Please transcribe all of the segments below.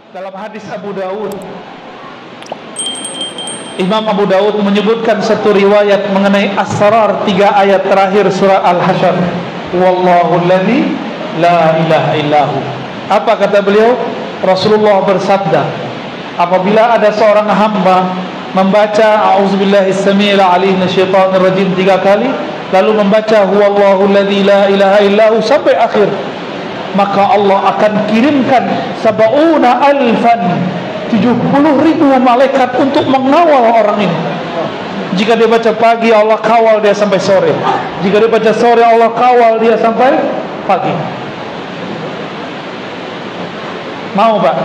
Dalam hadis Abu Dawud, Imam Abu Dawud menyebutkan satu riwayat mengenai asrar 3 ayat terakhir surah Al-Hasyr. Wallahu alladzi la ilaha illahu. Apa kata beliau? Rasulullah bersabda, apabila ada seorang hamba membaca a'udzubillahi samiil alim minasyaitonir rajim 3 kali, lalu membaca huwallahu alladzi la ilaha illahu sampai akhir, maka Allah akan kirimkan 70.000 malaikat untuk mengawal orang ini. Jika dia baca pagi, Allah kawal dia sampai sore. Jika dia baca sore, Allah kawal dia sampai pagi. Mau Pak?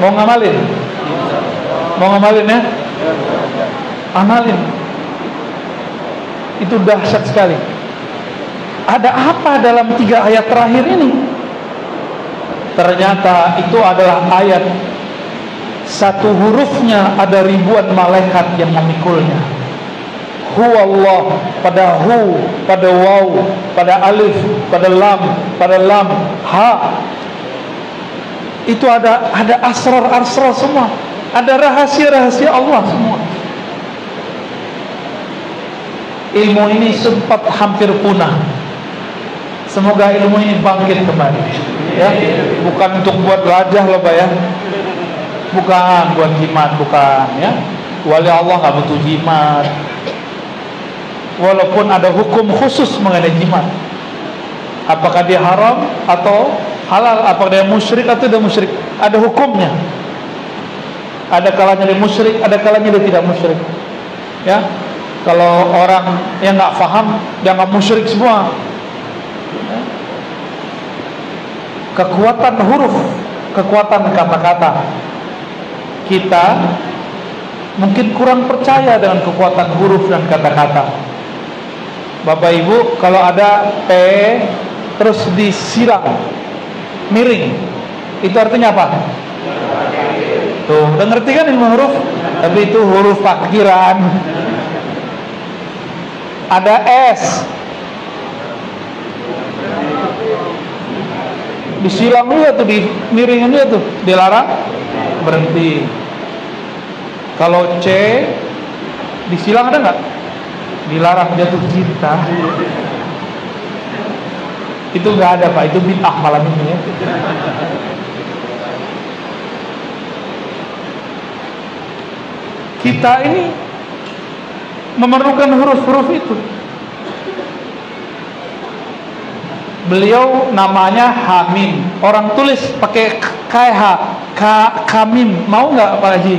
Mau ngamalin? Mau ngamalin ya? Amalin. Itu dahsyat sekali. Ada apa dalam 3 ayat terakhir ini? Ternyata itu adalah ayat, satu hurufnya ada ribuan malaikat yang memikulnya. Huwallah, pada hu, pada waw, pada alif, pada lam, ha. Itu ada asrar semua. Ada rahasia-rahasia Allah semua. Ilmu ini sempat hampir punah. Semoga ilmu ini bangkit kembali, ya. Bukan untuk buat wajah loh Pak ya. Bukan buat jimat, bukan ya. Wali Allah nggak butuh jimat. Walaupun ada hukum khusus mengenai jimat. Apakah dia haram atau halal? Apakah dia musyrik atau tidak musyrik? Ada hukumnya. Ada kalanya dia musyrik, ada kalanya dia tidak musyrik. Ya. Kalau orang yang nggak paham, dia nggak musyrik semua. Kekuatan huruf, kekuatan kata-kata, kita mungkin kurang percaya dengan kekuatan huruf dan kata-kata. Bapak Ibu, kalau ada P terus disilang miring, itu artinya apa? Tuh, udah ngerti kan ilmu huruf? Tapi itu huruf parkiran. Ada S disilang dia tuh, di miringin dia tuh, dilarang, berhenti. Kalau C disilang ada nggak? Dilarang, jatuh cinta. Itu nggak ada Pak, itu bid'ah malam ini ya. Kita ini memerlukan huruf-huruf itu. Beliau namanya Hamim, orang tulis pakai KH, Kamim. Mau nggak Pak Haji?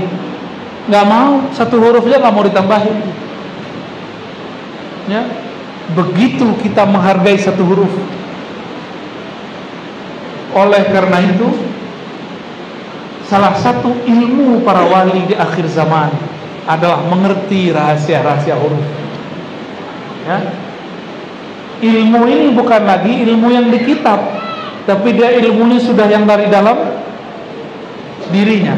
Nggak mau, satu hurufnya nggak mau ditambahin. Ya, begitu kita menghargai satu huruf. Oleh karena itu, salah satu ilmu para wali di akhir zaman adalah mengerti rahasia-rahasia huruf. Ya. Ilmu ini bukan lagi ilmu yang di kitab, tapi dia ilmunya sudah yang dari dalam dirinya.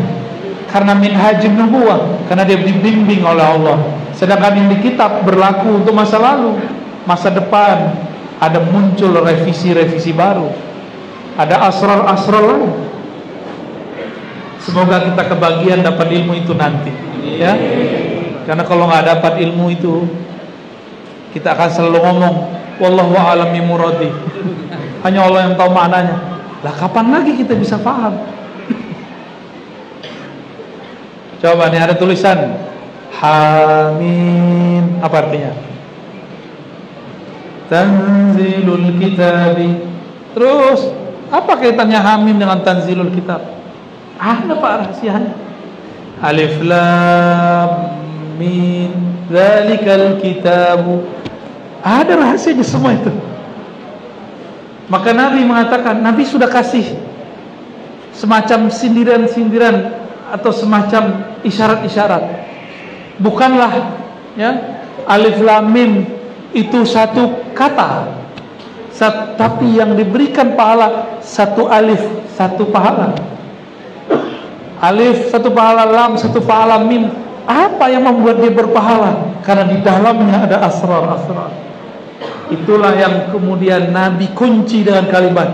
Karena minhajun nubuwah, karena dia dibimbing oleh Allah. Sedangkan yang di kitab berlaku untuk masa lalu, masa depan. Ada muncul revisi-revisi baru, ada asrar-asrar lain. Semoga kita kebagian dapat ilmu itu nanti, ya. Karena kalau nggak dapat ilmu itu, kita akan selalu ngomong wallahu a'lam bimuradi. Hanya Allah yang tahu maknanya. Lah kapan lagi kita bisa paham? Coba nih ada tulisan Hamim, apa artinya? Tanzilul kitabi. Terus apa kaitannya Hamim dengan Tanzilul kitab? Ada Pak rahasianya. Alif Lam Mim Dzalikal kitabu. Ada rahasianya semua itu. Maka Nabi mengatakan, Nabi sudah kasih semacam sindiran-sindiran atau semacam isyarat-isyarat. Bukanlah ya Alif Lam Mim itu satu kata, tapi yang diberikan pahala satu alif, satu pahala. Alif satu pahala, lam satu pahala, mim. Apa yang membuat dia berpahala? Karena di dalamnya ada asrar-asrar. Itulah yang kemudian Nabi kunci dengan kalimat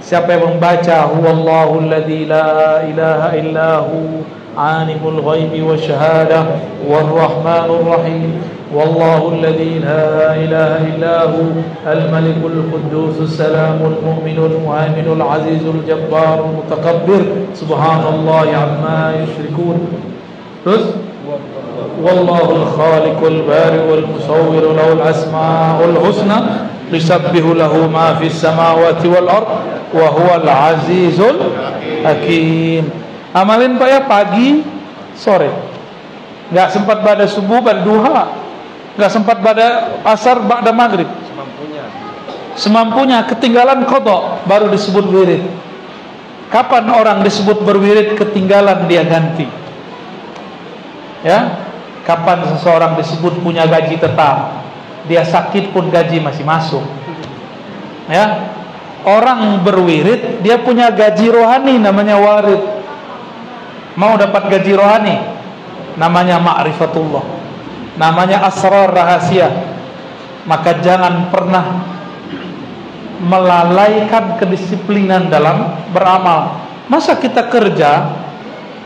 Siapa yang membaca huwallahu alladzi la ilaha illahu alimul ghaibi wasyahadah warrahmanur rahim wallahu alladzi la ilaha illahu al-malikul quddus salamul mu'minul muhaiminul azizul jabbarul mutakabbir subhanallahi amma yusyrikun. Terus wallahul khaliqul bari'ul musawwir lahul asmaul husna yusabbihu lahu ma fis samawati wal ard wa huwal azizul hakim. Amalin Pak ya, pagi sore. Enggak sempat pada subuh, pada duha. Enggak sempat pada asar, pada maghrib. Semampunya, ketinggalan qada baru disebut wirid. Kapan orang disebut berwirid ketinggalan dia ganti? Ya, kapan seseorang disebut punya gaji tetap? Dia sakit pun gaji masih masuk. Ya, orang berwirid dia punya gaji rohani namanya warid. Mau dapat gaji rohani namanya ma'rifatullah, namanya asrar rahasia. Maka jangan pernah melalaikan kedisiplinan dalam beramal. Masa kita kerja,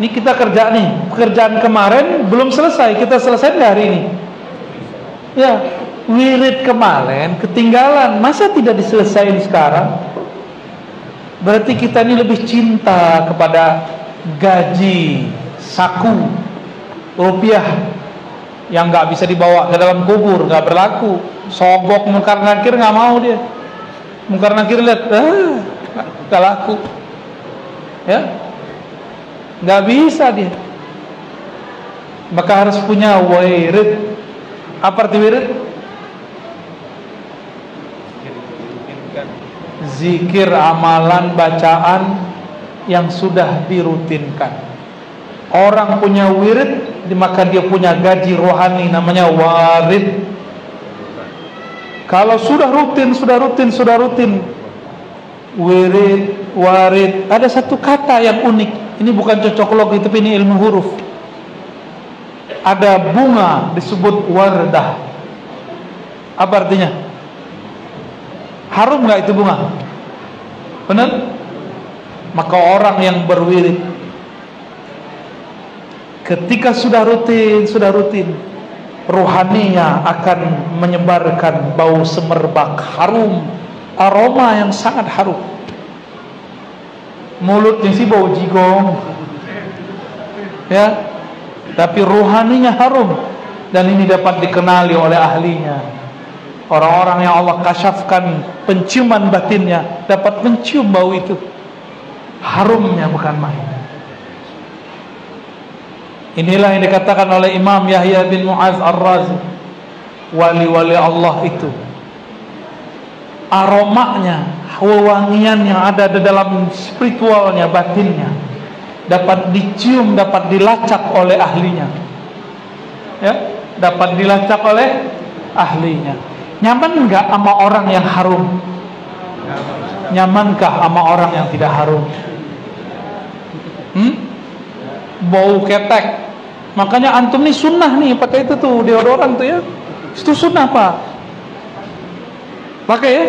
ini kita kerja nih, pekerjaan kemarin belum selesai, kita selesai hari ini. Ya, wirid kemarin ketinggalan, masa tidak diselesaikan sekarang? Berarti kita ini lebih cinta kepada gaji saku rupiah yang nggak bisa dibawa ke dalam kubur, nggak berlaku. Sogok mungkar nakir nggak mau dia. Mungkar nakir lihat, nggak laku, ya, nggak bisa dia. Maka harus punya wirid. Apa arti wirid? Zikir, amalan, bacaan yang sudah dirutinkan. Orang punya wirid, maka dia punya gaji rohani namanya warid. Kalau sudah rutin, wirid, warid, ada satu kata yang unik. Ini bukan cocok logi, tapi ini ilmu huruf. Ada bunga disebut wardah. Apa artinya? Harum nggak itu bunga? Benar? Maka orang yang berwirid ketika sudah rutin, rohaninya akan menyebarkan bau semerbak harum, aroma yang sangat harum. Mulutnya sih bau jigong, ya, tapi rohaninya harum. Dan ini dapat dikenali oleh ahlinya. Orang-orang yang Allah kasyafkan penciuman batinnya dapat mencium bau itu. Harumnya bukan main. Inilah yang dikatakan oleh Imam Yahya bin Mu'az Ar-Razi, wali-wali Allah itu aromanya, wewangian yang ada di dalam spiritualnya, batinnya dapat dicium, dapat dilacak oleh ahlinya, ya, dapat dilacak oleh ahlinya. Nyaman enggak sama orang yang harum? Nyamankah sama orang yang tidak harum? Bau ketek. Makanya antum nih sunnah nih pakai itu tuh deodoran tuh ya. Itu sunnah Pak. Pakai ya.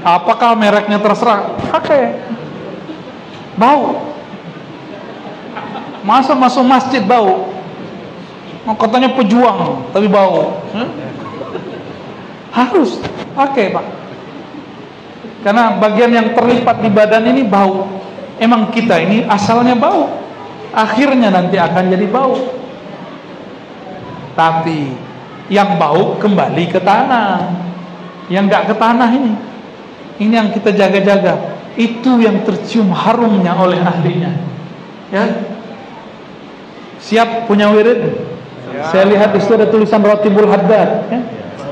Apakah mereknya terserah? Pakai. Bau. Masa masuk masjid bau? Katanya pejuang tapi bau. Harus pakai Pak. Karena bagian yang terlipat di badan ini bau. Emang kita ini asalnya bau, akhirnya nanti akan jadi bau. Tapi yang bau kembali ke tanah, yang nggak ke tanah ini yang kita jaga-jaga. Itu yang tercium harumnya oleh ahlinya. Ya, siap punya wirid? Ya. Saya lihat di situ ada tulisan Rotibul Haddad. Ya.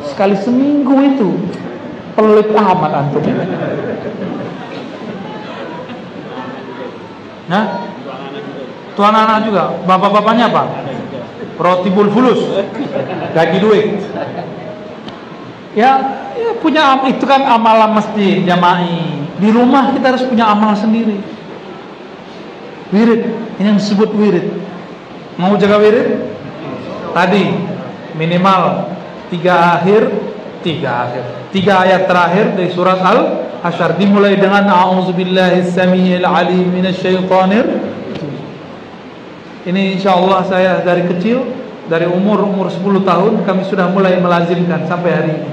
Sekali seminggu itu pelit amat antum. Nah, tuh anak-anak juga, bapak-bapaknya apa? Rotibul fulus, gaji duit. Ya punya itu kan amalan masjid jama'i. Di rumah kita harus punya amal sendiri. Wirid, ini yang disebut wirid. Mau jaga wirid? Tadi minimal 3 ayat terakhir dari surat Hasyr dimulai dengan a'udzubillahi samiil alim minasyaitonir. Ini insyaallah saya dari kecil, dari umur 10 tahun kami sudah mulai melazimkan sampai hari ini.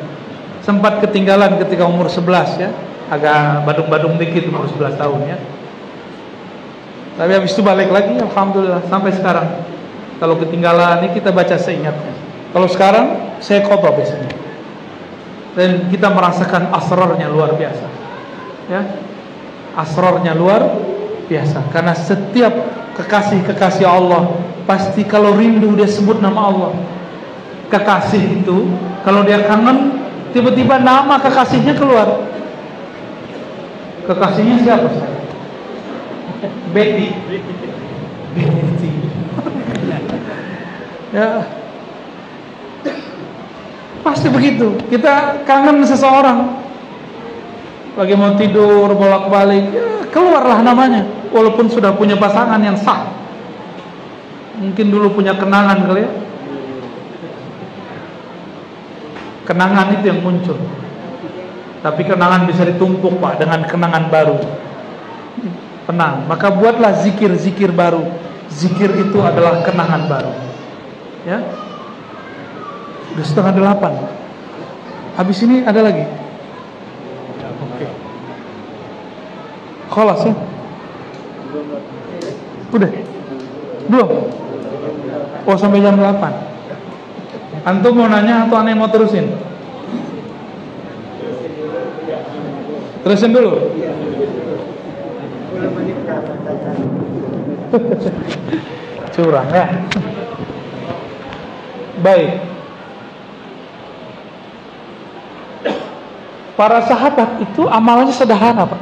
Sempat ketinggalan ketika umur 11 ya, agak badung-badung dikit umur 11 tahun ya. Tapi habis itu balik lagi alhamdulillah sampai sekarang. Kalau ketinggalan ini kita baca seingatnya. Kalau sekarang saya qadha biasanya. Dan kita merasakan asrarnya luar biasa. Ya. Asrarnya luar biasa karena setiap kekasih-kekasih Allah pasti kalau rindu dia sebut nama Allah. Kekasih itu kalau dia kangen tiba-tiba nama kekasihnya keluar. Kekasihnya siapa? Betty. Betty. Ya. Pasti begitu. Kita kangen seseorang. Lagi mau tidur bolak-balik, ya, keluarlah namanya. Walaupun sudah punya pasangan yang sah. Mungkin dulu punya kenangan kali ya. Kenangan itu yang muncul. Tapi kenangan bisa ditumpuk Pak dengan kenangan baru. Tenang, maka buatlah zikir-zikir baru. Zikir itu adalah kenangan baru. Ya. Udah 7:30. Habis ini ada lagi. Oke. Khalas ya. Udah. Belum. Oh sampai jam 8. Antum mau nanya atau aneh mau terusin? Terusin dulu. Curang ya. Baik. Para sahabat itu amalannya sederhana Pak.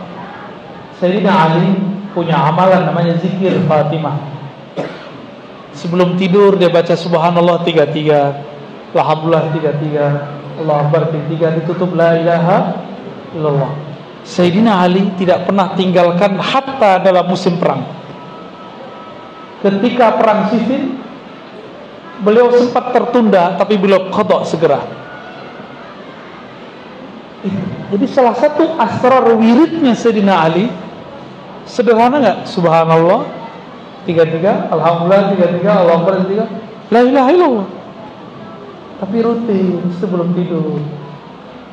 Sayyidina Ali punya amalan namanya zikir Fatimah. Sebelum tidur dia baca subhanallah 33, alhamdulillah 33, Allahu akbar 33, ditutup la ilaha illallah. Sayyidina Ali tidak pernah tinggalkan hatta dalam musim perang. Ketika perang Siffin beliau sempat tertunda tapi beliau qadha segera. Jadi salah satu asrar wiridnya Sayyidina Ali sederhana enggak? Subhanallah 33, alhamdulillah 33, Allahu akbar 33, la ilaha illallah. Tapi rutin sebelum tidur.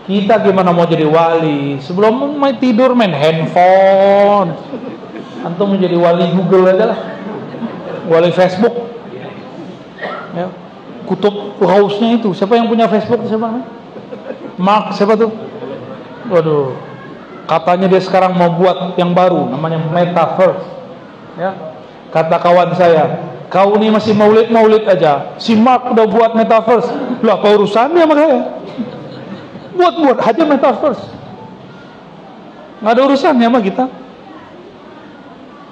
Kita gimana mau jadi wali? Sebelum main tidur main handphone. Antum menjadi wali Google aja lah. Wali Facebook. Ya. Kutub Ghausnya itu. Siapa yang punya Facebook? Siapa? Mark siapa tuh? Waduh. Katanya dia sekarang mau buat yang baru namanya Metaverse. Ya. Kata kawan saya, kau ini masih maulid aja. Si Mark udah buat Metaverse. Lah apa urusannya sama saya? Buat aja Metaverse. Nggak ada urusannya sama kita.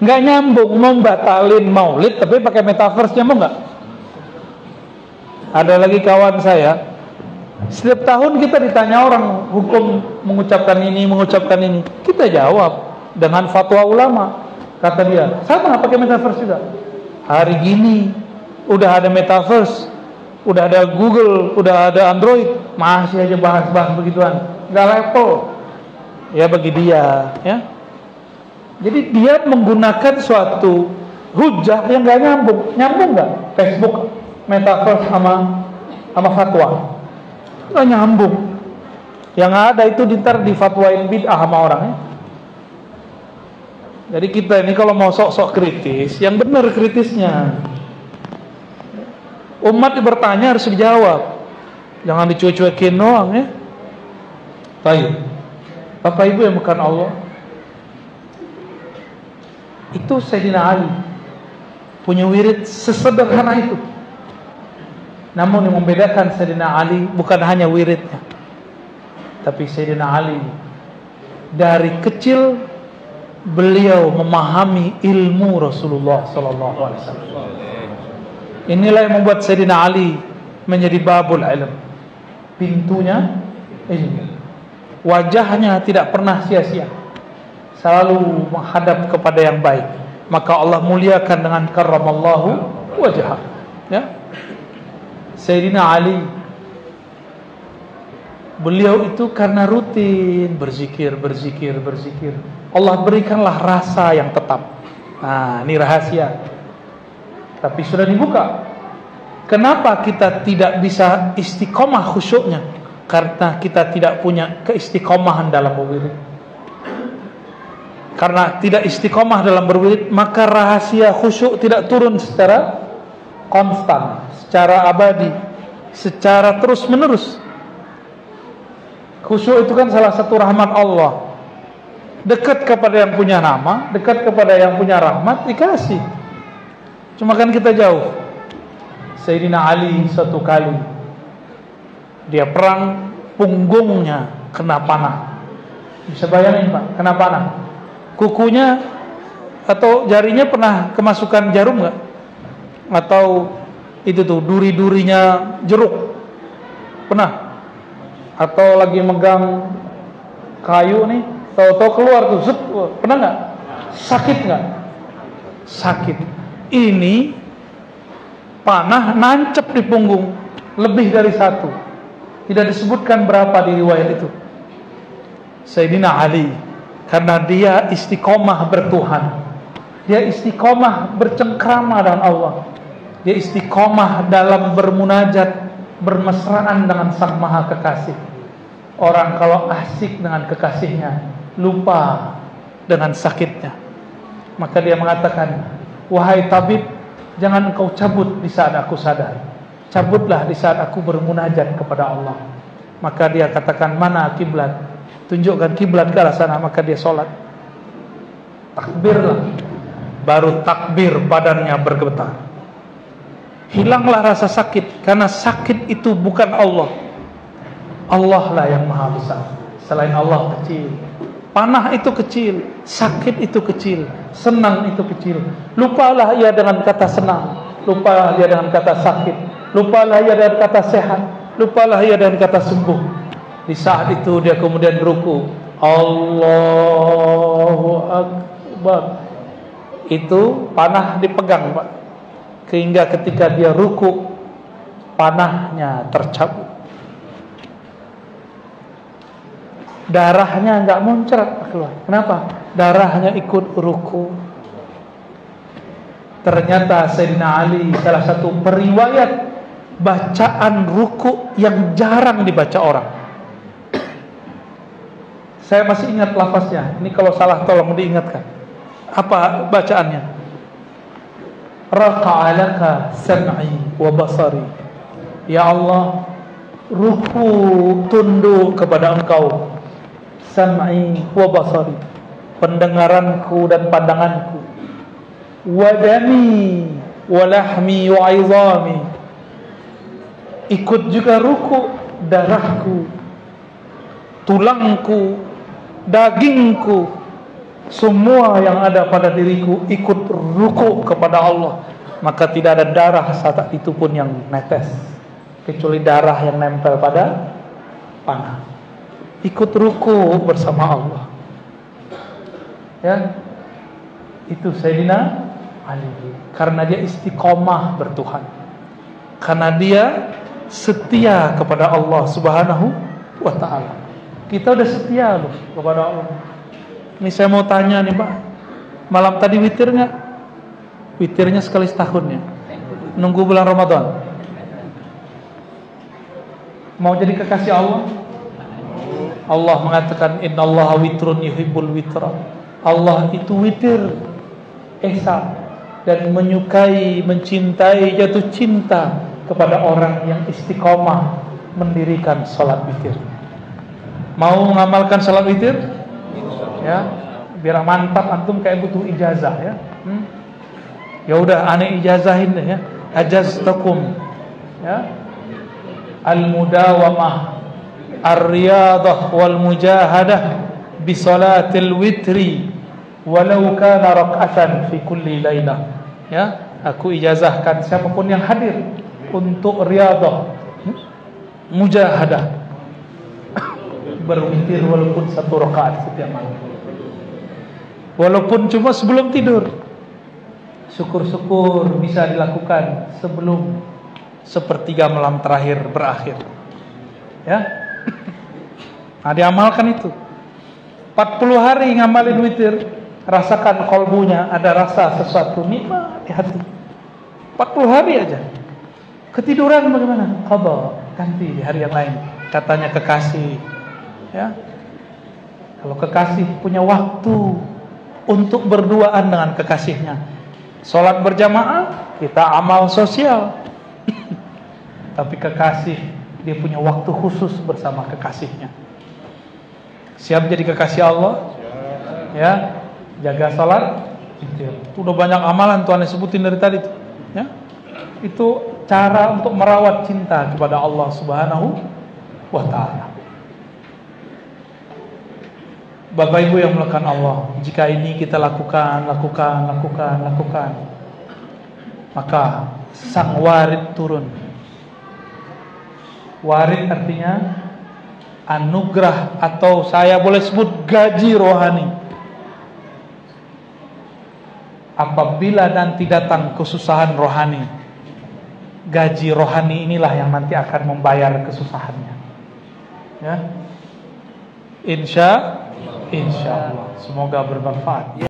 Nggak nyambung mau batalin maulid tapi pakai Metaverse, nyambung nggak? Ada lagi kawan saya, setiap tahun kita ditanya orang hukum mengucapkan ini. Kita jawab dengan fatwa ulama. Kata dia, sama pakai Metaverse juga. Hari gini udah ada Metaverse, udah ada Google, udah ada Android, masih aja bahas-bahas begituan. Nggak level. Ya bagi dia, ya. Jadi dia menggunakan suatu hujah yang nggak nyambung. Nyambung nggak? Facebook, Metaverse sama fatwa. Nggak nyambung. Yang ada itu ntar difatwain bid'ah sama orang ya. Jadi kita ini kalau mau sok-sok kritis, yang benar kritisnya. Umat bertanya harus dijawab. Jangan dicuek-cuekin doang ya. Baik. Bapak Ibu yang bukan Allah. Itu Sayyidina Ali punya wirid sesederhana itu. Namun yang membedakan Sayyidina Ali bukan hanya wiridnya, tapi Sayyidina Ali dari kecil beliau memahami ilmu Rasulullah sallallahu alaihi wasallam. Inilah yang membuat Sayyidina Ali menjadi babul ilm. Pintunya ilmu. Wajahnya tidak pernah sia-sia. Selalu menghadap kepada yang baik. Maka Allah muliakan dengan karramallahu wajhah. Ya. Sayyidina Ali Beliau itu karena rutin berzikir. Allah berikanlah rasa yang tetap. Nah, ini rahasia. Tapi sudah dibuka. Kenapa kita tidak bisa istiqomah khusyuknya? Karena kita tidak punya keistiqomahan dalam berwirid. Karena tidak istiqomah dalam berwirid, maka rahasia khusyuk tidak turun secara konstan, secara abadi, secara terus menerus. Khusyuk itu kan salah satu rahmat Allah. Dekat kepada yang punya nama, dekat kepada yang punya rahmat, dikasih. Cuma kan kita jauh. Sayyidina Ali suatu kali dia perang, punggungnya kena panah. Bisa bayangin Pak, kena panah. Kukunya atau jarinya pernah kemasukan jarum nggak? Atau itu tuh duri-durinya jeruk pernah? Atau lagi megang kayu nih, tahu-tahu keluar tuh, zut, pernah nggak? Sakit nggak? Sakit. Ini panah nancep di punggung, lebih dari satu. Tidak disebutkan berapa di riwayat itu. Sayyidina Ali, karena dia istiqomah bertuhan, dia istiqomah bercengkrama dengan Allah, dia istiqomah dalam bermunajat, bermesraan dengan Sang Maha Kekasih. Orang kalau asik dengan kekasihnya, lupa dengan sakitnya. Maka dia mengatakan, wahai tabib, jangan engkau cabut di saat aku sadar. Cabutlah di saat aku bermunajat kepada Allah. Maka dia katakan, mana kiblat? Tunjukkan kiblat ke arah sana. Maka dia sholat. Takbirlah. Baru takbir badannya bergetar. Hilanglah rasa sakit, karena sakit itu bukan Allah. Allah lah yang maha besar. Selain Allah kecil. Panah itu kecil, sakit itu kecil, senang itu kecil. Lupalah ia dengan kata senang, lupalah ia dengan kata sakit, lupalah ia dengan kata sehat, lupalah ia dengan kata sembuh. Di saat itu dia kemudian ruku. Allahu Akbar. Itu panah dipegang Pak, sehingga ketika dia ruku, panahnya tercabut. Darahnya enggak muncrat keluar. Kenapa? Darahnya ikut ruku. Ternyata Sayyidina Ali salah satu periwayat bacaan ruku yang jarang dibaca orang. Saya masih ingat lafaznya. Ini kalau salah tolong diingatkan. Apa bacaannya? Raqa'alaka sam'i wa basari. Ya Allah, ruku tunduk kepada Engkau. Sam'i wa basari, pendengaranku dan pandanganku. Wadami wa lahmi wa izami, ikut juga ruku darahku, tulangku, dagingku, semua yang ada pada diriku ikut ruku kepada Allah. Maka tidak ada darah saat itu pun yang netes, kecuali darah yang nempel pada panah. Ikut ruku bersama Allah. Ya, itu Sayyidina Ali. Karena dia istiqomah bertuhan, karena dia setia kepada Allah Subhanahu wa ta'ala. Kita udah setia loh kepada Allah. Ini saya mau tanya nih Pak, malam tadi witir nggak? Witirnya sekali setahun ya. Nunggu bulan Ramadan. Mau jadi kekasih Allah? Allah mengatakan innallaha witrun yuhibbul witra. Allah itu witir, esa, dan menyukai, mencintai, jatuh cinta kepada orang yang istiqomah mendirikan salat witir. Mau mengamalkan salat witir? Ya, biar mantap antum kayak butuh ijazah ya. Ya udah aneh ijazahin deh ya. Ajaztakum ya. Al-mudawamah ar-riyadah wal mujahadah bi salatil witri walau kana rak'atan fi kulli lailah. Ya, aku ijazahkan siapapun yang hadir untuk riyadah, mujahadah, berwitir walaupun satu rakaat setiap malam, walaupun cuma sebelum tidur. Syukur-syukur bisa dilakukan sebelum sepertiga malam terakhir berakhir. Ya. Nah, diamalkan itu. 40 hari ngamalin witir, rasakan kolbunya ada rasa sesuatu nikmat di hati. 40 hari aja. Ketiduran bagaimana? Qadha, ganti di hari yang lain. Katanya kekasih, ya. Kalau kekasih punya waktu untuk berduaan dengan kekasihnya. Salat berjamaah, kita amal sosial. Tapi kekasih, dia punya waktu khusus bersama kekasihnya. Siap jadi kekasih Allah? Ya, jaga salat. Itu udah banyak amalan Tuhan sebutin dari tadi tuh. Ya, itu cara untuk merawat cinta kepada Allah Subhanahu wa Ta'ala. Bapak Ibu yang melakukan Allah, jika ini kita lakukan, maka sang warid turun. Warid artinya anugerah, atau saya boleh sebut gaji rohani. Apabila nanti datang kesusahan rohani, gaji rohani inilah yang nanti akan membayar kesusahannya. Ya, insya Allah. Semoga bermanfaat.